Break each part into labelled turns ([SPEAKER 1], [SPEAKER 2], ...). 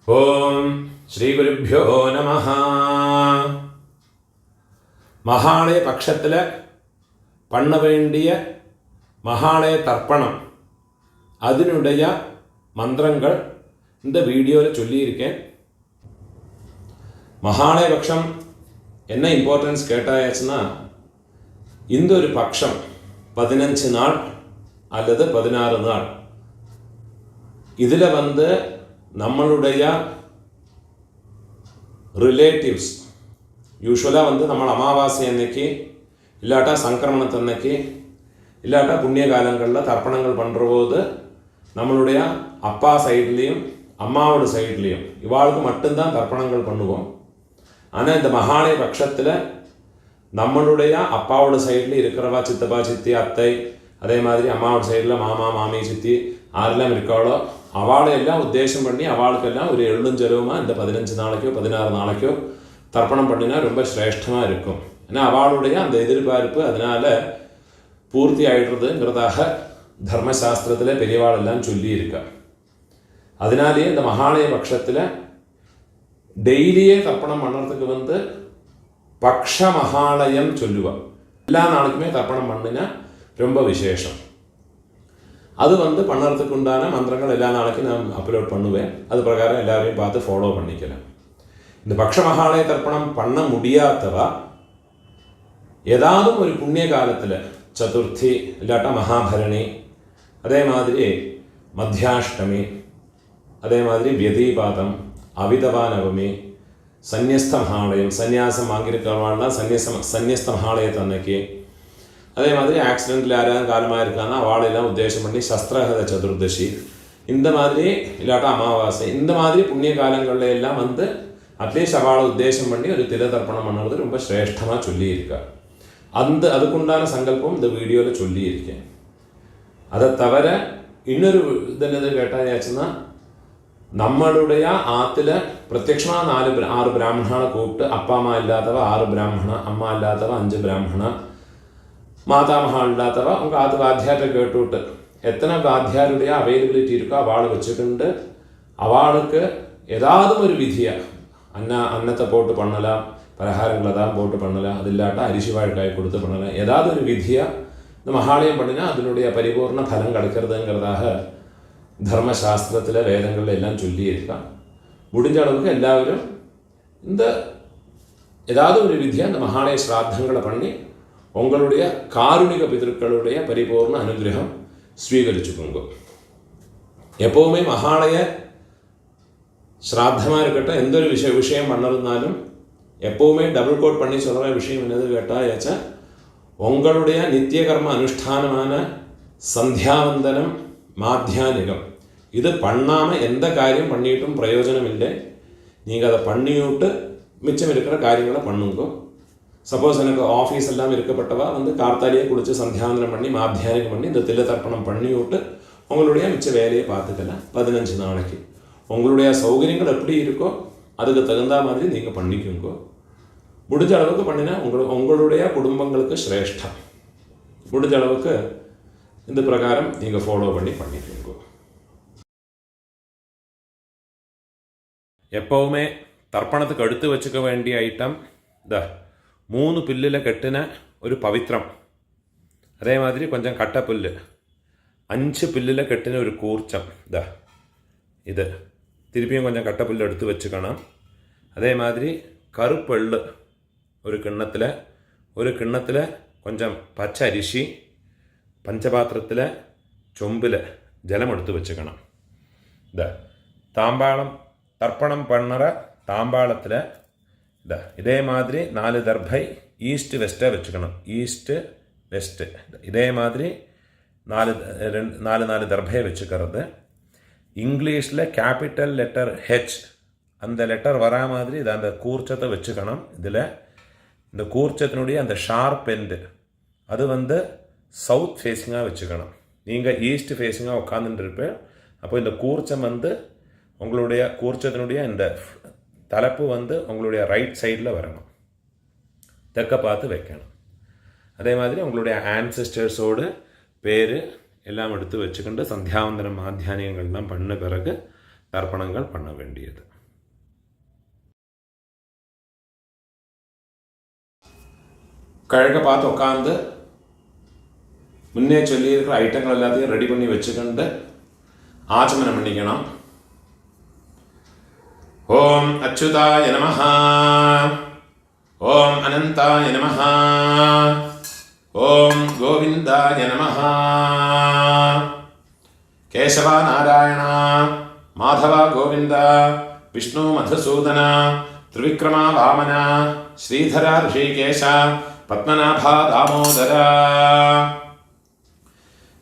[SPEAKER 1] ஓம் ஸ்ரீ குருப்யோ நமஹ. மகாலய பட்சத்தில் பண்ண வேண்டிய மகாலய தர்ப்பணம் அதனுடைய மந்திரங்கள் இந்த வீடியோவில் சொல்லியிருக்கேன். மகாலய பட்சம் என்ன இம்பார்ட்டன்ஸ் கேட்டாச்சுன்னா, இந்த ஒரு பட்சம் 15 நாள் அல்லது 16 நாள் இதில் நம்மளுடைய ரிலேட்டிவ்ஸ் யூஸ்வலாக நம்ம அமாவாசை அன்னைக்கு இல்லாட்டா சங்கிரமணத்தன்னைக்கு இல்லாட்டா புண்ணிய காலங்களில் தர்ப்பணங்கள் பண்ணுற போது நம்மளுடைய அப்பா சைட்லேயும் அம்மாவோட சைட்லேயும் இவாளுக்கு மட்டும்தான் தர்ப்பணங்கள் பண்ணுவோம். ஆனால் இந்த மகாலய பட்சத்தில் நம்மளுடைய அப்பாவோட சைடில் இருக்கிறவா சித்தப்பா சித்தி அத்தை, அதே மாதிரி அம்மாவோட சைடில் மாமா மாமி சித்தி யாரெல்லாம் இருக்காளோ அவளையெல்லாம் உத்தேசம் பண்ணி அவளுக்கெல்லாம் ஒரு எழுஞ்செலவுமா இந்த 15 நாளைக்கோ 16 நாளைக்கோ தர்ப்பணம் பண்ணினா ரொம்ப சிரேஷ்டமாக இருக்கும். ஏன்னா அவளுடைய அந்த எதிர்பார்ப்பு அதனால் பூர்த்தி ஆகிடுறதுங்கிறதாக தர்மசாஸ்திரத்தில் பெரியவாளெல்லாம் சொல்லியிருக்கா. அதனாலேயே இந்த மகாலய பட்சத்தில் டெய்லியே தர்ப்பணம் பண்ணுறதுக்கு பக்ஷ மகாலயம் சொல்லுவாள். எல்லா நாளுக்குமே தர்ப்பணம் பண்ணினா ரொம்ப விசேஷம். அது பண்ணுறதுக்கு உண்டான மந்திரங்கள் எல்லா நாளைக்கும் நான் அப்லோட் பண்ணுவேன். அது பிரகாரம் எல்லாரையும் பார்த்து ஃபாலோ பண்ணிக்கலாம். இந்த பக்ஷ மகாலய தர்ப்பணம் பண்ண முடியாதவா ஏதாவது ஒரு புண்ணிய காலத்தில் சதுர்த்தி இல்லாட்டா மகாபரணி, அதே மாதிரி மத்தியாஷ்டமி, அதே மாதிரி வியதீபாதம், அவிதவா நவமி, சந்நியஸ்த மகாலயம் சந்நியாசம் வாங்கியிருக்கிறவாள்னா சந்நியஸ்த மகாலயத்தை அன்னைக்கு, அதே மாதிரி ஆக்சிடென்ட்டில் யாராவது காலமாக இருக்காங்கன்னா அவளையெல்லாம் உத்தேசம் பண்ணி சஸ்திரஹத சதுர்தசி, இந்த மாதிரி இல்லாட்டா அமாவாசை, இந்த மாதிரி புண்ணிய காலங்களில் எல்லாம் அட்லீஸ்ட் அவளை உத்தேசம் பண்ணி ஒரு தில தர்ப்பணம் பண்ணுறது ரொம்ப சிரேஷ்டமாக சொல்லியிருக்கா. அதுக்குண்டான சங்கல்பம் இந்த வீடியோவில் சொல்லியிருக்கேன். அதை தவிர இன்னொரு என்னது கேட்டாச்சுன்னா, நம்மளுடைய ஆற்றுல பிரத்யட்சமாக 6 பிராமணனை கூப்பிட்டு அப்பா அம்மா இல்லாதவ 6 பிராமணா, அம்மா இல்லாதவ 5 பிராமணா, மாதாமகா இல்லாதவ உங்கள் ஆற்று வாத்தியார்கிட்ட கேட்டுவிட்டு எத்தனை வாத்தியாருடைய அவைலபிலிட்டி இருக்கோ அவளை வச்சுக்கிண்டு அவளுக்கு ஏதாவது ஒரு விதியாக அன்னத்தை போட்டு பண்ணலாம், பலகாரங்களை தான் போட்டு பண்ணலாம், அது இல்லாட்டா அரிசி வாழைக்காய் கொடுத்து பண்ணலாம், ஏதாவது ஒரு விதியாக இந்த மகாலயம் பண்ணினா அதனுடைய பரிபூர்ண பலம் கிடைக்கிறதுங்கிறதாக தர்மசாஸ்திரத்தில் வேதங்களில் எல்லாம் சொல்லியிருக்கான். முடிஞ்ச அளவுக்கு எல்லாரும் இந்த ஏதாவது ஒரு விதியாக இந்த மகாலய ஸ்ராத்தங்களை பண்ணி உங்களுடைய காருணிக பிதர்களுடைய பரிபூர்ண அனுகிரகம் ஸ்வீகரிச்சுக்கோங்க. எப்போவுமே மகாலய ஸ்ராத்தமாக இருக்கட்டும், எந்த ஒரு விஷயம் பண்ணதுனாலும் எப்போவுமே டபுள் கோட் பண்ணி சொல்கிற விஷயம் என்னது கேட்டால், உங்களுடைய நித்திய கர்ம அனுஷ்டானமான சந்தியாவந்தனம் மாத்தியானிகம் இது பண்ணாமல் எந்த காரியம் பண்ணிட்டும் பிரயோஜனம் இல்லை. நீங்கள் அதை பண்ணிவிட்டு மிச்சம் இருக்கிற காரியங்களை பண்ணுங்க. சப்போஸ் எனக்கு ஆஃபீஸ் எல்லாம் இருக்கப்பட்டவா கார்த்தாலியே குடித்து சந்தியாவந்தனம் பண்ணி மாத்தியானிகம் பண்ணி இந்த தில தர்ப்பணம் பண்ணி விட்டு உங்களுடைய மிச்ச வேலையை பார்த்துக்கலாம். 15 நாளைக்கு உங்களுடைய சௌகரியங்கள் எப்படி இருக்கோ அதுக்கு தகுந்த மாதிரி நீங்கள் பண்ணிக்கோங்க. முடிஞ்ச அளவுக்கு பண்ணினா உங்களுடைய குடும்பங்களுக்கு சிரேஷ்டம். முடிஞ்ச அளவுக்கு இந்த பிரகாரம் நீங்கள் ஃபாலோ பண்ணிக்கோங்க. எப்போவுமே தர்ப்பணத்துக்கு எடுத்து வச்சுக்க வேண்டிய ஐட்டம் 3 புல்லில் கட்டின ஒரு பவித்திரம், அதே மாதிரி கொஞ்சம் கட்டை புல், 5 புல்லில் கட்டின ஒரு கூர்ச்சம், இது திருப்பியும் கொஞ்சம் கட்டை புல் எடுத்து வச்சுக்கணும். அதே மாதிரி கருப்பெள்ளு ஒரு கிண்ணத்தில் கொஞ்சம் பச்சை அரிசி, பஞ்சபாத்திரத்தில் சொம்பில் ஜலம் எடுத்து வச்சுக்கணும். தாம்பாளம் தர்ப்பணம் பண்ணுற தாம்பாளத்தில் இதே மாதிரி 4 தர்பை ஈஸ்ட் வெஸ்ட்டை வச்சுக்கணும். ஈஸ்ட்டு வெஸ்ட்டு இதே மாதிரி 4 தர்பையை வச்சுக்கிறது. இங்கிலீஷில் கேபிட்டல் லெட்டர் ஹெச் அந்த லெட்டர் வரா மாதிரி அந்த கூர்ச்சத்தை வச்சுக்கணும். இதில் இந்த கூர்ச்சத்தினுடைய அந்த ஷார்ப் எண்டு அது சவுத் ஃபேஸிங்காக வச்சுக்கணும். நீங்கள் ஈஸ்ட் ஃபேஸிங்காக உட்காந்துட்டு இருப்பேன். அப்போ இந்த கூர்ச்சம் உங்களுடைய கூர்ச்சத்தினுடைய இந்த தலைப்பு உங்களுடைய ரைட் சைடில் வரணும், தெற்க பார்த்து வைக்கணும். அதே மாதிரி உங்களுடைய ஆன்செஸ்டர்ஸோடு பேர் எல்லாம் எடுத்து வச்சுக்கிண்டு சந்தியாவந்தனம் மாத்தியானியங்கள்லாம் பண்ண பிறகு தர்ப்பணங்கள் பண்ண வேண்டியது. கழக பார்த்து உட்காந்து முன்னே சொல்லியிருக்கிற ஐட்டங்கள் எல்லாத்தையும் ரெடி பண்ணி வச்சுக்கிண்டு ஆச்சமனம் பண்ணிக்கணும். ஓம் அச்சுதாய நமஹ, ஓம் அனந்தாய நமஹ, ஓம் கோவிந்தாய நமஹ. கேசவ நாராயண மாதவ கோவிந்த விஷ்ணு மதுசூதன த்ரிவிக்ரம வாமன ஸ்ரீதர ரிஷிகேஷ பத்மநாப தாமோதர.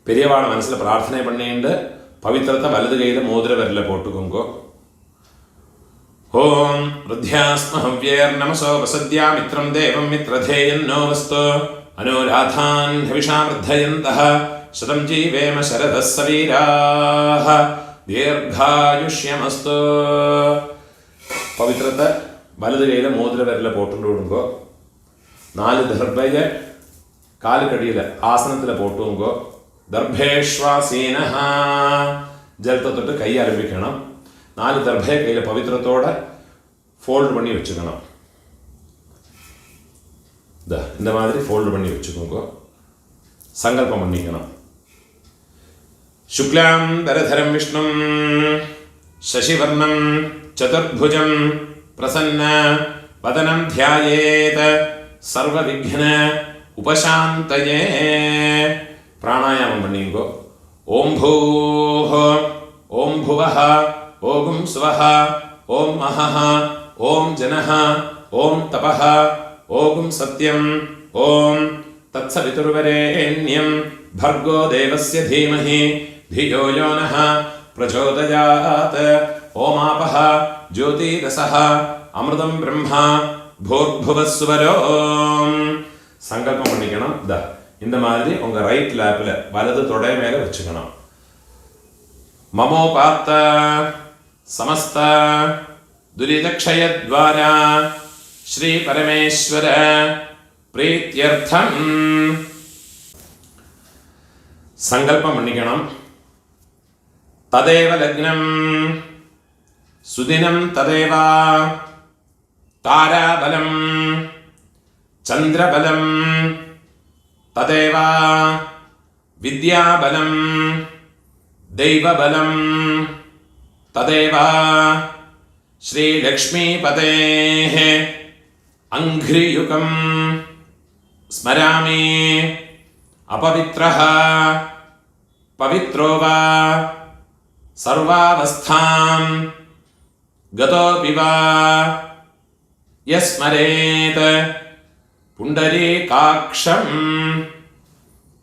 [SPEAKER 1] பெரியவாளை மனசில் பிரார்த்தனை பண்ணிட்டு பவித்திரத்தை வலது கையில் மோதிர விரல போட்டுக்கோங்கோ. ஓம் ருத்யாஸ்மஹவ்யேர் நமசோ வசத்யா மித்ரம் தேவம் மித்ரதேயன்னோ வஸ்து அனுராதான் ஹவிஷா வர்தயந்தः சதம் ஜீவேம சரதः சவீராः தீர்காயுஷ்யமஸ்து. பவித்திரத்தை வலது கையில் மோதிர விரல போட்டு விடுங்கோ. 4 தர்பையை காலுக்கடியில் ஆசனத்தில் போட்டுங்கோ. தர்பேஷ்வாசீனஹ, ஜலத்தை தொட்டு கை ஆரம்பிக்கணும். 4 தர்பையை கையில் பவித்திரத்தோட ஃபோல்டு பண்ணி வச்சுக்கணும். இந்த மாதிரி ஃபோல்டு பண்ணி வச்சுக்கோங்க. சங்கல்பம் பண்ணிக்கணும். சுக்லாம் தரதரம் விஷ்ணும் சசிவர்ணம் சதுர்புஜம் பிரசன்ன வதனம் தியாயேத் சர்வ விக்ன உபசாந்தயே. பிராணாயாமம் பண்ணிங்கோ. ஓம் பூஹ ஓம் புவஹ ஓம் ஸ்வஹ ஓம் மஹஹ ஓம் ஜனஹ ஓம் தபஹ ஓம் சத்யம் ஓம் தத்சவிதுர்வரேண்யம் भर्गो देवस्य धीमहि धियो यो नः प्रचोदयात्. ओमापः ज्योतिरसः अमृतं ब्रह्मा भूर्भुवस्वरो. சங்கல்பம் பண்ணிக்கணும். இந்த மாதிரி உங்க ரைட் லேப்ல வலது தொடை மேல வச்சுக்கணும். மமோபாத்த சமஸ்த துரிதக்ஷயத்வாரா ஸ்ரீ பரமேஸ்வர பிரீத்யர்த்தம் சங்கல்பம் பண்ணிக்கணும். ததேவ லக்னம் சுதினம் ததேவ தாராபலம் சந்திரபலம் ததேவ வித்யாபலம் தெய்வபலம் ததேவ ஸ்ரீலக்ஷ்மீபதேः அங்க்ரியுகம் ஸ்மராமி. अपवित्रः पवित्रो वा सर्वावस्थां गतोऽपि वा यस्मरेत् पुण्डरीकाक्षं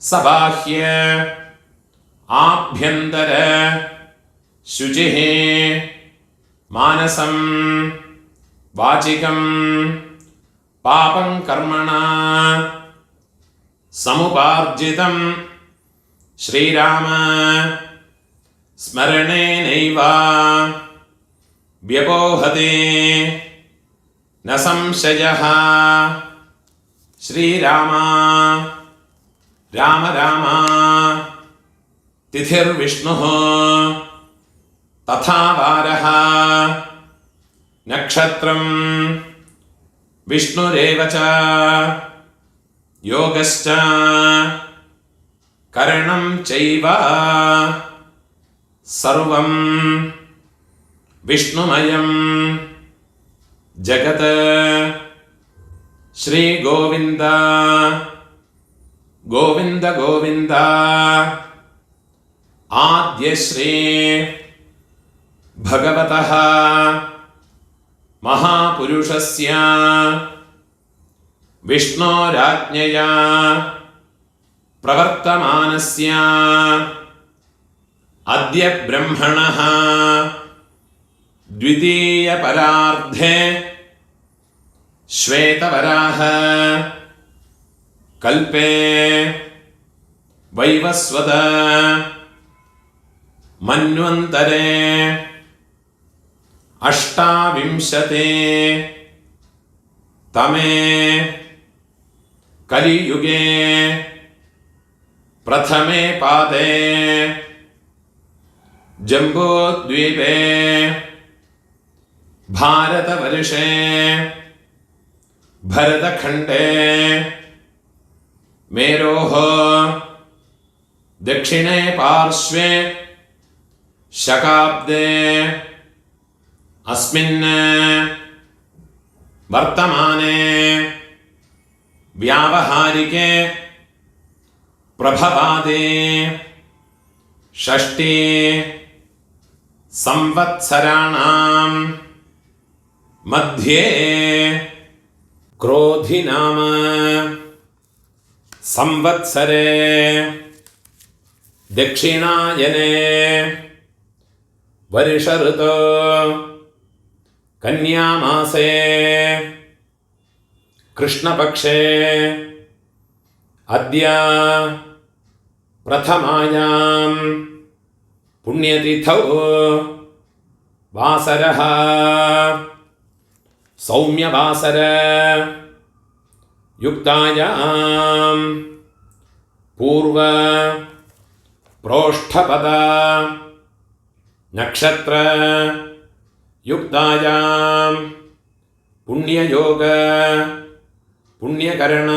[SPEAKER 1] सबाह्य आभ्यन्तर शुचिः मानसं वाचिकं पापं कर्मणा समुपार्जितं श्रीराम स्मरणेनैव व्यपोहते न संशयः. श्रीराम राम राम तिथिर्विष्णुः तथा वारः नक्षत्रं विष्णुरेव च योगश्च करणं चैव सर्वं विष्णुमयं जगत्. श्री गोविंद गोविंद गोविंद आद्य श्री भगवतः महापुरुषस्य विष्णोराज्ञया प्रवर्तमानस्य अद्य ब्रह्मणः द्वितीय परार्धे श्वेतवराह कल्पे वैवस्वत मन्वन्तरे अष्टाविंशते तमे कलियुगे प्रथमे पादे जम्बूद्वीपे भारतवर्षे भरतखण्डे मेरोः दक्षिणे पार्श्वे शकाब्दे अस्मिन् वर्तमाने व्यावहारिके प्रभवादे षष्ठी संवत्सराणां मध्ये क्रोधि नाम संवत्सरे दक्षिणायने वर्ष ऋतौ कन्यामासे कृष्णपक्षे अद्य प्रथमायां पुण्यतिथौ वासरः सौम्यवासर युक्तायां पूर्व प्रोष्ठपद नक्षत्र युक्तायां पुण्ययोग पुण्यकरण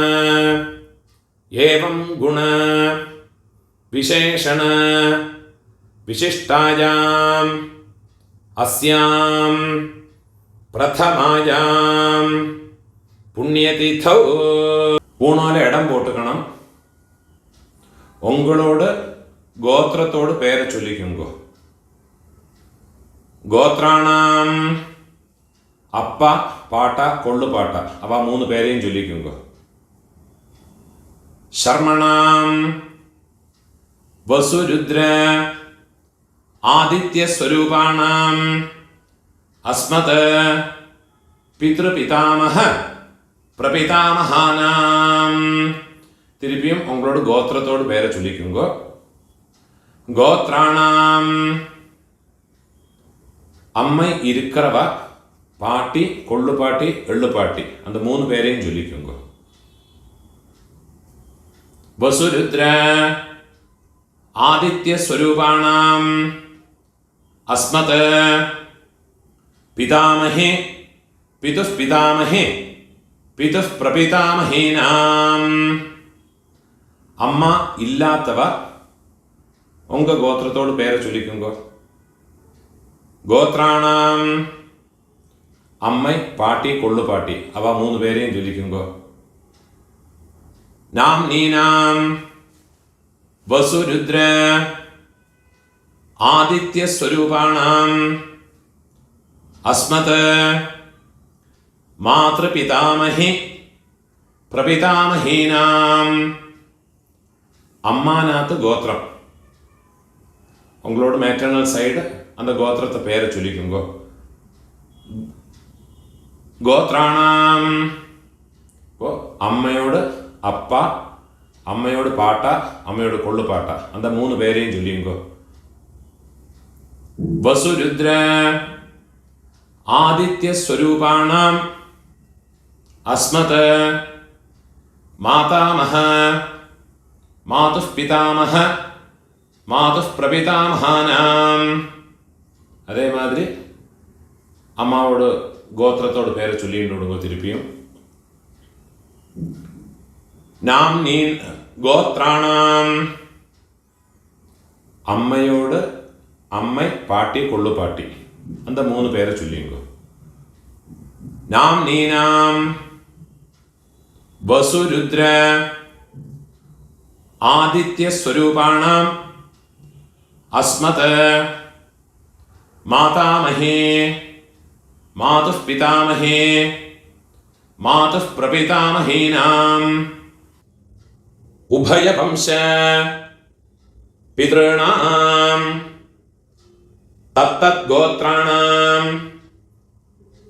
[SPEAKER 1] एवं गुण विशेषण विशिष्टायां अस्यां प्रथमायां पुण्यतिथौ पूणोले इडम पोट्टुकणम उंगलोड गोत्रतोड पेर चൊല്ലിക്കുങ്കോ गोत्राणाम अप्प पाट कोळ्ळुपाट अव मूന്ന് പേരെയും ചൊല്ലിക്കുങ്കോ शर्मणाम वसुरुद्र आदित्य स्वरूपाणाम अस्मत् पितृपितामह प्रपितामहानाम തിരുപ്പിയും ഉങ്ങളോട് ഗോത്രത്തോട് പേരെ ചൊല്ലിക്കുങ്കോ गोत्राणाम अम्मै इरुक्करव पाटी कोळ्ळुपाटी एळ्ळुपाटी अंद मूന്ന് പേരെയും ചൊല്ലിക്കുങ്കോ वसुरुद्र आदित्य स्वरूपाणाम अस्मत् पितामहे पितुः पितामहे पितुः प्रपितामहीनाम अम्म इल्लात्तव उंग गोत्रतोड पेर चൊല്ലിക്കുങ്കോ गोत्राणाम अम्मै पाटी कोळ्ळुपाटी अव मूന്ന് പേരെയും ചൊല്ലിക്കുങ്കോ नाम्नीनाम वसुरुद्र आदित्य स्वरूपाणाम अस्मत् मातृपितामहे प्रपितामहीनाम अम्मानाथ गोत्रम उंगलोड मैटर्नल साइड अंद गोत्रत्ते पेर चൊല്ലിക്കുങ്കോ गोत्राणाम अम्मयोड अप्प अम्मयोड पाट अम्मयोड कोळ्ळुपाट अंद मूന്ന് പേരെയും ചൊല്ലിക്കുങ്കോ वसुरुद्र आदित्य स्वरूपाणाम अस्मत् मातामह मातुः पितामह मातुः प्रपितामहानाम അതേ മാതിരി അമ്മാവോട് ഗോത്രത്തോട് പേര് ചൊല്ലിയിട്ടുണ്ടോ തിരുപ്പിയും नाम्नीन गोत्राणाम अम्मयोड अम्मै पाटी कोळ्ळुपाटी अंद मूന്ന് പേരെ ചൊല്ലിക്കുങ്കോ नाम्नीनाम वसुरुद्र आदित्य स्वरूपाणाम अस्मत् मातामहे मातुः पितामहे मातुः प्रपितामहीनाम उभय वंश पितॄणाम तत्तत् गोत्राणाम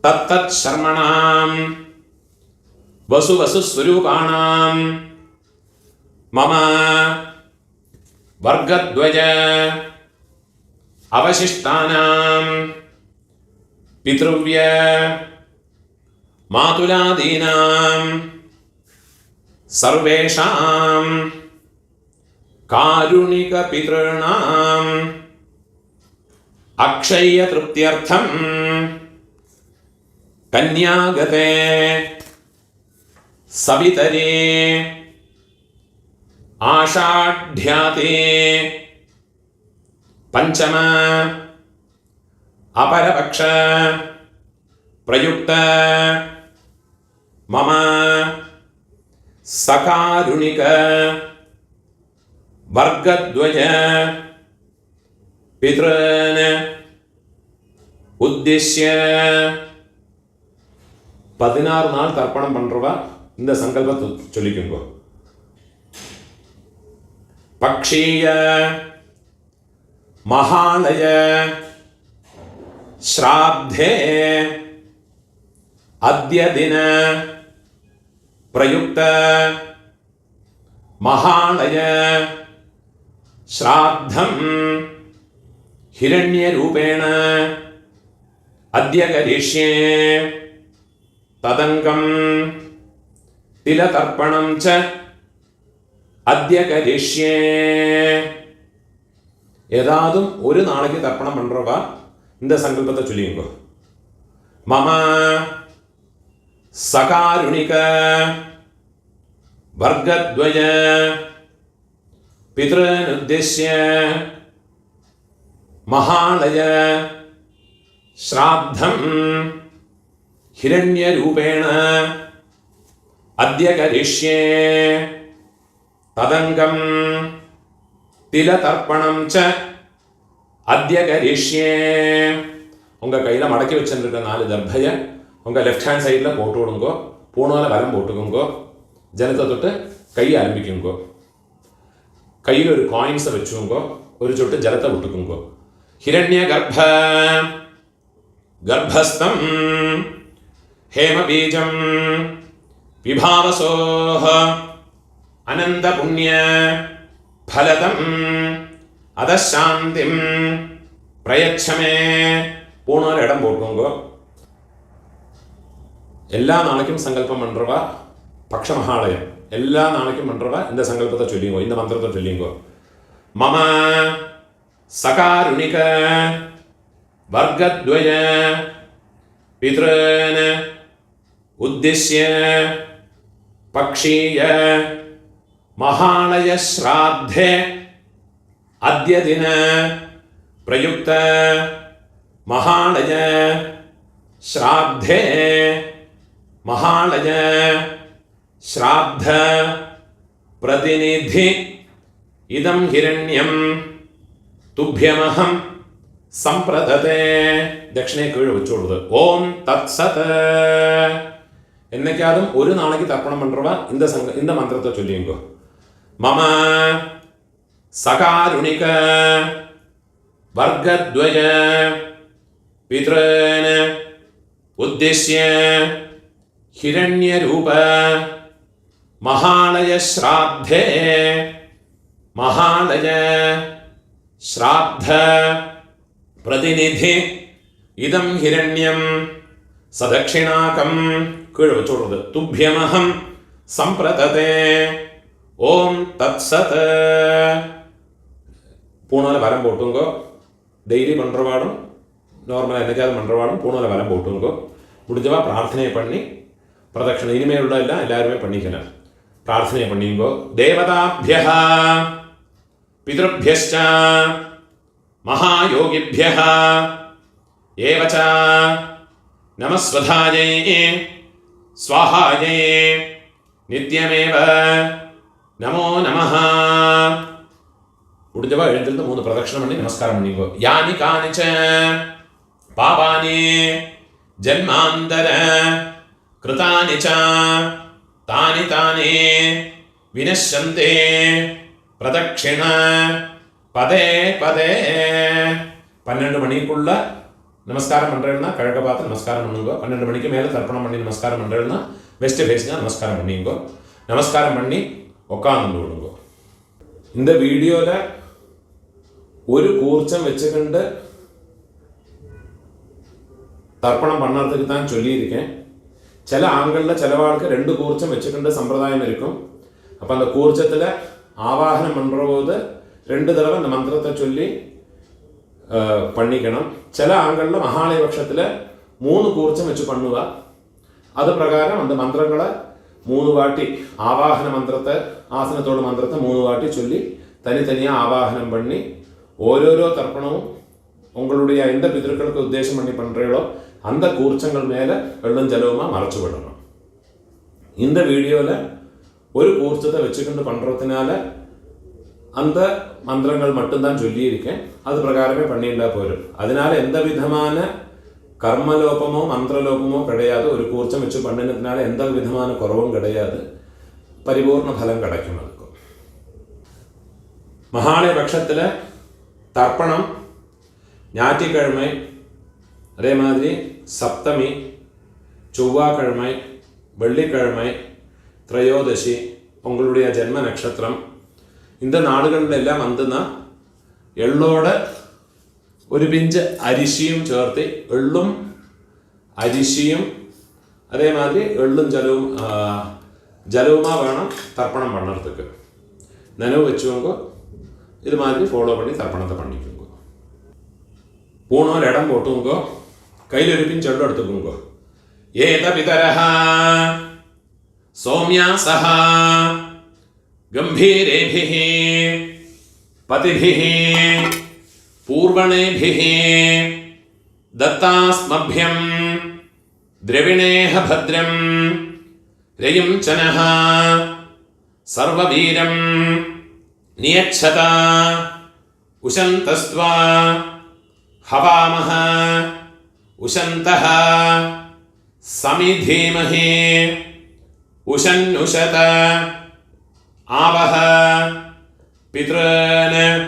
[SPEAKER 1] तत्तत् शर्मणाम वसु वसु स्वरूपाणाम मम वर्गद्वय अवशिष्टानाम पितृव्य मातुलादीनाम सर्वेषां कारुणिक पितॄणाम अक्षय्य तृप्त्यर्थं कन्यागते सवितरे आषाढ्याते पंचम अपरपक्ष प्रयुक्त मम सकारुणिक वर्गद्वय पितॄन् उद्देश्य 16 நாள் தர்ப்பணம் பண்றவா இந்த சங்கல்பத்தை சொல்லிக்குங்க. பக்ஷீய மகாலய श्राद्धे अद्य दिन प्रयुक्त महालय श्राद्धं हिरण्यरूपेण अद्य करिष्ये तदङ्गं तिलतर्पणं च अद्य करिष्ये. ஏதாதும் ஒரு நாளைக்கு தர்ப்பணம் பண்றவா இந்த சங்கல்பத்தை சொல்லிங்க. மம சகாருணிக வர்கத்வய பித்ருன் உத்தேஷ்ய மகாலய ஸ்ராத்தம் ஹிரண்யரூபேண அத்ய கரிஷ்யே ததங்கம் திலதர்ப்பணம் ச அத்ய கரிஷ்யே. உங்கள் கையில் மடக்கி வச்சுருக்க 4 தர்பையை உங்கள் லெஃப்ட் ஹேண்ட் சைடில் போட்டு விடுங்கோ. பூணால வரம் போட்டுக்குங்கோ. ஜலத்தை தொட்டு கையை ஆரம்பிக்குங்கோ. கையில் ஒரு காயின்ஸை வச்சுக்கோங்கோ. ஒரு சொட்டு ஜலத்தை விட்டுக்குங்கோ. ஹிரண்ய கர்ப்பஸ்தம் ஹேமபீஜம் விபாவசோஹ அனந்த புண்ணிய ஃபலதம் அதசாந்திம் பிரயச்சமே. பூணால இடம் போட்டுக்கோங்க. எல்லா நாளைக்கும் சங்கல்பம் பண்றவா பக்ஷ மகாலயம் எல்லா நாளைக்கும் பண்றவா இந்த சங்கல்பத்தை சொல்லிங்கோ. இந்த மந்திரத்தை சொல்லிங்கோ. மம சகாருணிக வர்கத்வய பித்ருன் உத்தேஷ்ய பக்ஷீய மகாலய ஸ்ராத்தே अद्य दिन प्रयुक्त महालय श्राद्धे महालय श्राद्ध प्रतिनिधि इदं हिरण्यं तुभ्यमहं संप्रदते. दक्षिणे कीழே வச்சுடுது. ஓம் தத்சத். என்னைக்காவது ஒரு நாளைக்கு தர்ப்பணம் பண்றவா இந்த மந்திரத்தை சொல்லிங்கோ. மம सकारुणिक वर्गद्वय पितॄन् उद्देश्य हिरण्यरूप महालय श्राद्धे महालय श्राद्ध प्रतिनिधि इदं हिरण्यं सदक्षिणाकं कीழே வச்சுடுறது. तुभ्यमहं संप्रदते. ஓம் தத்சத். பூணால வரம் போட்டுங்கோ. டெய்லி பண்ணுறவாடும் நார்மலாக என்னைக்காவது பண்ணுறவாடும் பூணால வரம் போட்டுங்கோ. முடிஞ்சவா பிரார்த்தனை பண்ணி பிரதட்சணை இனிமேல் உள்ள எல்லாம் எல்லாருமே பண்ணிக்கலாம். பிரார்த்தனை பண்ணிங்கோ. தேவதாபியः பித்ருभ्यश्च மகாயோகிभ्यः ஏவ ச நமஸ்வதாயை ஸ்வாஹாயை நித்யமேவ நமோ நமஹ. முடிஞ்சவா எழுந்திருந்து 3 பிரதட்சணம் பண்ணி நமஸ்காரம் பண்ணிக்கோ. யானி கானிச்ச பாபானி ஜன்மாந்தர கிருதானி ச தானி தானி வினஷ்யந்தே பிரதட்சிண பதே பதே. 12 மணிக்குள்ள நமஸ்காரம் பண்ணுறேன்னா கிழக்க பார்த்து நமஸ்காரம் பண்ணுங்கோ. 12 மணிக்கு மேலே தர்ப்பணம் பண்ணி நமஸ்காரம் பண்ணுறேன்னா வெஸ்ட் ஃபேஸ்னா நமஸ்காரம் பண்ணிங்கோ. நமஸ்காரம் பண்ணி உட்காந்து விடுங்கோ. இந்த வீடியோவில் ஒரு கூர்ச்சம் வச்சுக்கிண்டு தர்ப்பணம் பண்ணுறதுக்கு தான் சொல்லியிருக்கேன். சில ஆண்களில் சிலவாளுக்கு 2 கூர்ச்சம் வச்சுக்கிண்டு சம்பிரதாயம் இருக்கும். அப்போ அந்த கூர்ச்சத்தில் ஆவாகனம் பண்ணுற போது 2 தடவை இந்த மந்திரத்தை சொல்லி பண்ணிக்கணும். சில ஆண்களில் மகாலய பட்சத்தில் 3 கூர்ச்சம் வச்சு பண்ணுவா. அது பிரகாரம் அந்த மந்திரங்களை 3 വാട്ടി ആവാഹന മന്ത്രത്തെ ആസനത്തോട് മന്ത്രത്തെ 3 வாட்டி சொல்லி தனித்தனியாக ஆவாகனம் பண்ணி ஓரோரோ தர்ப்பணமும் உங்களுடைய எந்த பிதர்களுக்கு உத்தேசம் பண்ணி பண்ணுறீங்களோ அந்த கூர்ச்சங்கள் மேலே வெள்ளம் ஜலவுமா மறைச்சு விடணும். இந்த வீடியோவில் ஒரு கூர்ச்சத்தை வச்சுக்கிட்டு பண்ணுறதுனால அந்த மந்திரங்கள் மட்டும்தான் சொல்லியிருக்கேன், அது பிரகாரமே பண்ணிட்டா போயிடும். அதனால எந்த விதமான கர்மலோபமோ மந்திரலோபமோ கிடையாது. ஒரு கூர்ச்சம் வச்சு பண்ணினதுனால எந்த விதமான குறவும் கிடையாது, பரிபூர்ண பலம் கிடைக்கும். அதுக்கும் மகாலய பட்சத்தில் தர்ப்பணம் ஞாயிற்றுக்கிழமை, அதே மாதிரி சப்தமி, செவ்வாய்க்கிழமை, வெள்ளிக்கிழமை, திரையோதசி, உங்களுடைய ஜென்ம நட்சத்திரம், இந்த நாடுகளிലെല്ലാം வந்துன்னா എള്ളോട് ഒരു പിഞ്ച് അരിശിയും ചേർത്ത്, എള്ളും അരിശിയും അതേമാതിരി എള്ളും ജലവുമാ വേണം തർപ്പണം பண்ணுறதுக்கு. நினைவு வச்சுக்கோங்க, இது மாதிரி ஃபாலோ பண்ணி தர்ப்பணத்தை பண்ணிக்கோங்க. பூணோர் இடம் போட்டுங்கோ, கையில் ஒரு பிஞ்சு எள்ளு எடுத்துக்கோங்க. ஏத பிதரஹ சௌம்யாசஹ गंभीरेभिः पतिभिः पूर्वणेभिः दत्तास्मभ्यं द्रविणेह भद्रं रयिं चनः सर्ववीरं नियच्छता उशन्तस्त्वा हवामः उशन्तः समिधीमहि उशन्नुशत आवह पितॄन्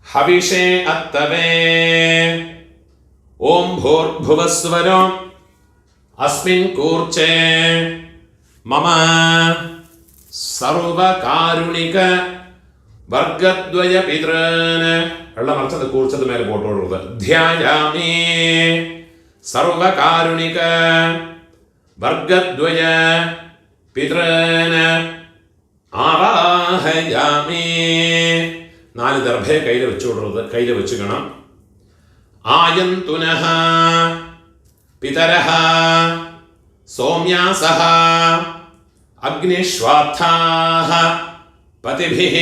[SPEAKER 1] हविषे अत्तवे ओम भूर्भुवस्वरो अस्मिन् कूर्चे मम सर्वकारुणिक वर्गद्वय पितॄन् എല്ലാം മറിച്ചത് കൂർച്ചത് മേലെ പോട്ടോടുള്ളത്. ധ്യായാമി സർവകാരുണിക വർഗദ്വയ പിതॄन् ആവാഹയാമി. 4 ദർഭയെ കയ്യിൽ വെച്ചുകൊടുക്കുന്നത്, കയ്യിൽ വെച്ചുക്കണം. ആയന്തുനഃ പിതരഃ സൗമ്യാസഃ അഗ്നിശ്വാത്ഥാഃ പതിഭിः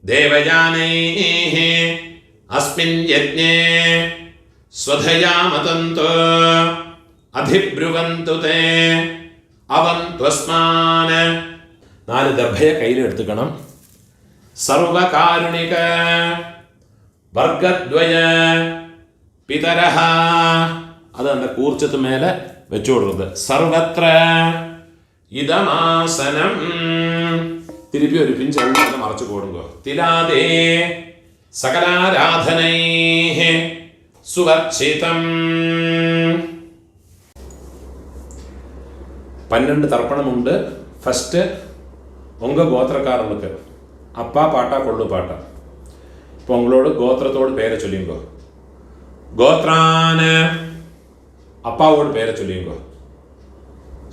[SPEAKER 1] ദേവയാനൈः അസ്മിन् യജ്ഞേ സ്വധയാമതന്തു അധിബ്രുവന്തു തേ അവന്ത്വസ്മാൻ. 4 ദർഭയെ കയ്യിൽ എടുത്തുക്കണം. സർവകാരുണിക വർഗദ്വയ പിതരഃ, അത് அந்த കൂർച്ചത്ത് മേലെ വെച്ചു കൊടുക്കുന്നത്. സർവത്ര ഇദമാസനം, തിരുപ്പി ഒരു പിഞ്ച് എണ്ണ മറച്ചു കൊടുക്കുക. തിലാദേ സകലാരാധനൈഃ സുവർച്ചിതം. 12 தர்ப்பணமுண்டு. ஃபஸ்ட்டு உங்கள் கோத்திரக்காரர்களுக்கு அப்பா பாட்டா கொள்ளு பாட்டா. இப்போ உங்களோட கோத்திரத்தோடு பேரை சொல்லிங்கோ. கோத்ரான அப்பாவோட பேரை சொல்லிங்கோ.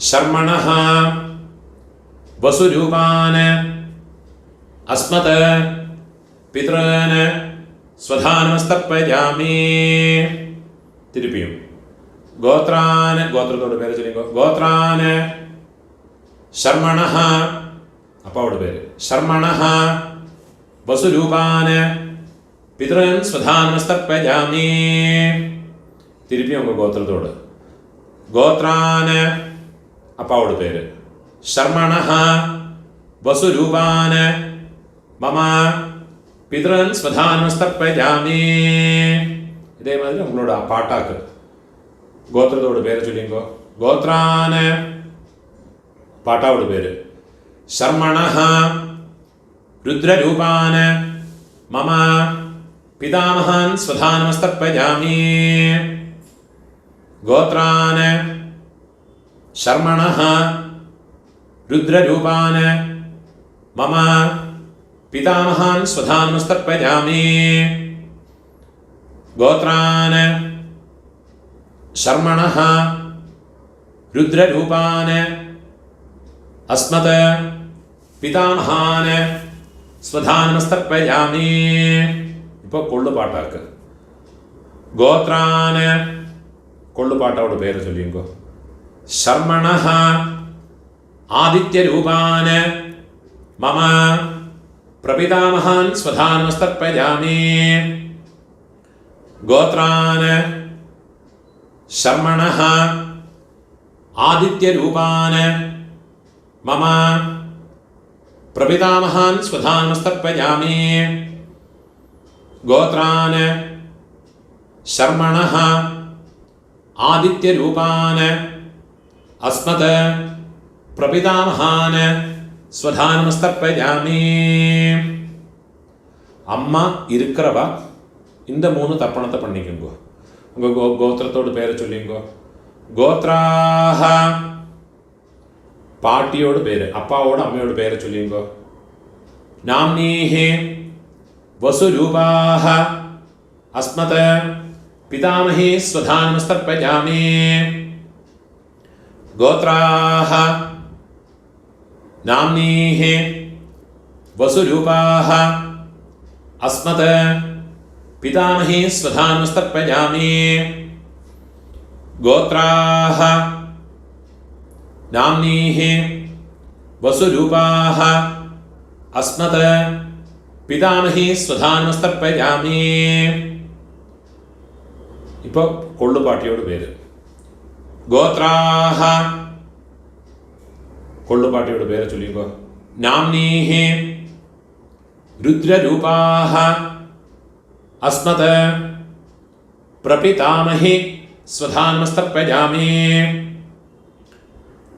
[SPEAKER 1] ஷர்மணஹ வசுரூபான அஸ்மத பித்ரான ஸ்வதானமஸ்தர்ப்பயாமி. திருப்பியும் கோத்ரான, கோத்திரத்தோட பேரை சொல்லிங்கோ. கோத்ரான ஷர்மணஹ, அப்பாவோட பேரு ஷர்மணஹ வசுரூபான பித்ரன் ஸ்வதானமஸ்தர்ப்பயாமி. திருப்பி உங்க கோத்திரத்தோடு. கோத்ரான அப்பாவோட பேரு ஷர்மணஹ வசுரூபான மம பித்ரன் ஸ்வதானமஸ்தர்ப்பயாமி. இதே மாதிரி உங்களோட பாட்டாக்கு கோத்திரத்தோட பேரை சொல்லிங்கோ. கோத்ரான பாட்டாவோட பேரு ஷர்மணஹ ருத்ரரூபான மம பிதாமகான் ஸ்வதானமஸ்தர்ப்பயாமி. கோத்ரான ஷர்மணஹ ருத்ரரூபான மம பிதாமகான் ஸ்வதானமஸ்தர்ப்பயாமி. கோத்ரான ஷர்மணஹ ருத்ரரூபான அஸ்மத பிதாமகான் ஸ்வதானமஸ்தர்ப்பயாமி. இப்போ கொள்ளு பாட்டாக்கு கோத்ரான கொள்ளு பாட்டாவோட பேரை சொல்லிங்கோ. ஷர்மணஹ ആദിത്യരൂപാൻ മമ പ്രപിതാമഹാൻ സ്വധാനമസ്തർപ്പയാമി. ഗോത്രാൻ ശർമ്മണഃ ആദിത്യരൂപാൻ മമ പ്രപിതാമഹാൻ സ്വധാനമസ്തർപ്പയാമി. ഗോത്രാൻ ശർമ്മണഃ ആദിത്യരൂപാൻ അസ്മത് പ്രപിതാമഹാൻ സ്വധാനമസ്തർപ്പയാമി. അമ്മ இருக்கிறவ இந்த 3 தர்ப்பணத்தை பண்ணிக்கோங்க. உங்க கோத்திரத்தோட பேரை சொல்லிங்கோ. கோத்ராஹ பாட்டியோட பேரு, அப்பாவோட அம்மையோட பேரை சொல்லிங்கோ. நாம்னீஹி வசுரூபாஹ அஸ்மத் பிதாமஹி ஸ்வதானமஸ்தர்ப்பயாமி. கோத்ராஹ நாம்னீஹி வசுரூபாஹ அஸ்மத் പിതാമഹി സ്വധാനമസ്തർപ്പയാമി. ഗോത്രാഹ നാംനീഹി വസുരൂപാഹ അസ്മത് പിതാമഹി സ്വധാനമസ്തർപ്പയാമി. ഇപ്പോൾ കൊള്ളുപാട്ടിയോട് പേര്. ഗോത്രാഹ കൊള്ളുപാട്ടിയോട് പേര് ചൊല്ലിക്കോ. നാംനീഹി രുദ്രരൂപാഹ അസ്മത് പ്രപിതാമഹി സ്വധാനമസ്തർപ്പയാമി.